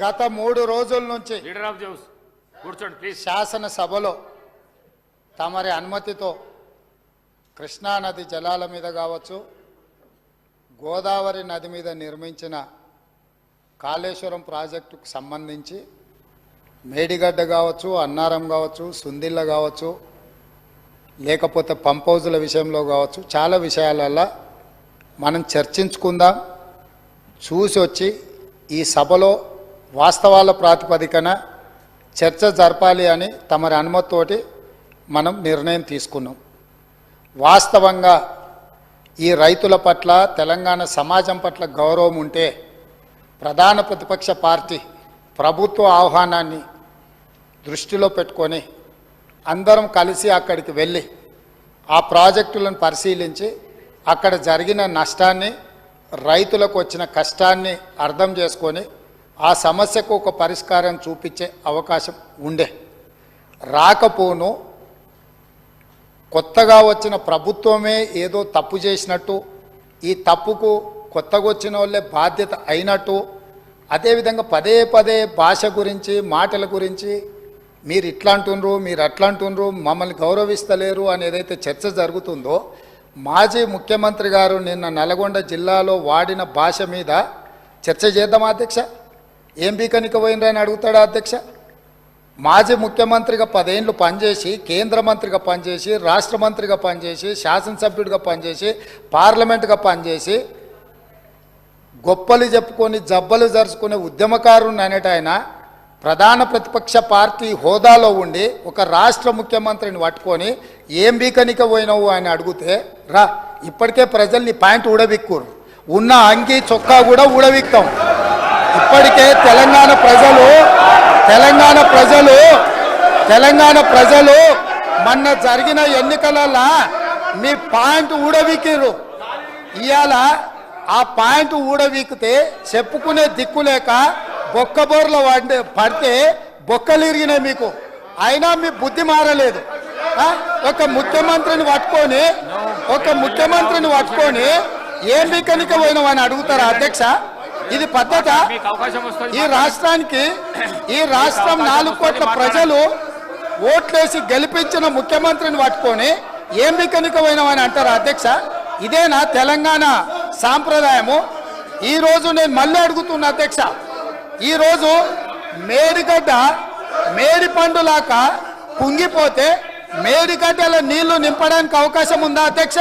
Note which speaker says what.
Speaker 1: గత 3 రోజుల నుంచి
Speaker 2: లీడర్ ఆఫ్ జౌస్ కూర్చోండి ప్లీజ్.
Speaker 1: శాసనసభలో తమరి అనుమతితో కృష్ణానది జలాల మీద కావచ్చు, గోదావరి నది మీద నిర్మించిన కాళేశ్వరం ప్రాజెక్టుకు సంబంధించి మేడిగడ్డ కావచ్చు, అన్నారం కావచ్చు, సుందిళ్ళ కావచ్చు, లేకపోతే పంప్ హౌజుల విషయంలో కావచ్చు, చాలా విషయాలల్లో మనం చర్చించుకుందాం. చూసి వచ్చి ఈ సభలో వాస్తవాల ప్రాతిపదికన చర్చ జరపాలి అని తమరి అనుమతితోటి మనం నిర్ణయం తీసుకున్నాం. వాస్తవంగా ఈ రైతుల పట్ల, తెలంగాణ సమాజం పట్ల గౌరవం ఉంటే ప్రధాన ప్రతిపక్ష పార్టీ ప్రభుత్వ ఆహ్వానాన్ని దృష్టిలో పెట్టుకొని అందరం కలిసి అక్కడికి వెళ్ళి ఆ ప్రాజెక్టులను పరిశీలించి అక్కడ జరిగిన నష్టాన్ని, రైతులకు వచ్చిన కష్టాన్ని అర్థం చేసుకొని ఆ సమస్యకు ఒక పరిష్కారం చూపించే అవకాశం ఉండే. రాకపోను కొత్తగా వచ్చిన ప్రభుత్వమే ఏదో తప్పు చేసినట్టు, ఈ తప్పుకు కొత్తగా వచ్చిన వాళ్ళే బాధ్యత అయినట్టు, అదేవిధంగా పదే పదే భాష గురించి, మాటల గురించి మీరు ఇట్లా అంటున్నారు, మీరు అట్లా అంటున్నారు, మమ్మల్ని గౌరవిస్తలేరు అని ఏదైతే చర్చ జరుగుతుందో, మాజీ ముఖ్యమంత్రి గారు నిన్న నల్గొండ జిల్లాలో వాడిన భాష మీద చర్చ చేద్దామా అధ్యక్ష? ఏం బీకనిక పోయినరని అడుగుతాడా అధ్యక్ష? మాజీ ముఖ్యమంత్రిగా 10 ఏళ్ళు పనిచేసి, కేంద్ర మంత్రిగా పనిచేసి, రాష్ట్ర మంత్రిగా పనిచేసి, శాసనసభ్యుడిగా పనిచేసి, పార్లమెంటుగా పనిచేసి, గొప్పలు చెప్పుకొని జబ్బలు జరుచుకునే ఉద్యమకారుని అనేట ఆయన ప్రధాన ప్రతిపక్ష పార్టీ హోదాలో ఉండి ఒక రాష్ట్ర ముఖ్యమంత్రిని పట్టుకొని ఏం బీకనిక పోయినావు అని అడిగితే, రా ఇప్పటికే ప్రజల్ని ప్యాంటు ఊడబిక్కురు, ఉన్న అంగి చొక్కా కూడా ఊడబిక్తాం. ఇప్పటికే తెలంగాణ ప్రజలు మొన్న జరిగిన ఎన్నికలలో మీ పాయింట్ ఊడవీకిరు. ఇవాళ ఆ పాయింట్ ఊడవీకితే చెప్పుకునే దిక్కులేక బొక్కబోర్ల పడితే బొక్కలు ఇరిగినాయి మీకు. అయినా మీ బుద్ధి మారలేదు. ఒక ముఖ్యమంత్రిని పట్టుకొని ఏం బీకనిక పోయినావని అడుగుతారా అధ్యక్ష? ఇది పద్ధత? ఈ రాష్ట్రం 4 కోట్ల ప్రజలు ఓట్లేసి గెలిపించిన ముఖ్యమంత్రిని పట్టుకొని ఏం బీకనిక పోయినావని అంటారా అధ్యక్ష? ఇదేనా తెలంగాణ సాంప్రదాయము? ఈరోజు నేను మళ్ళీ అడుగుతున్నా అధ్యక్ష, ఈరోజు మేడి పండులాక కుంగిపోతే మేడిగడ్డల నీళ్లు నింపడానికి అవకాశం ఉందా అధ్యక్ష?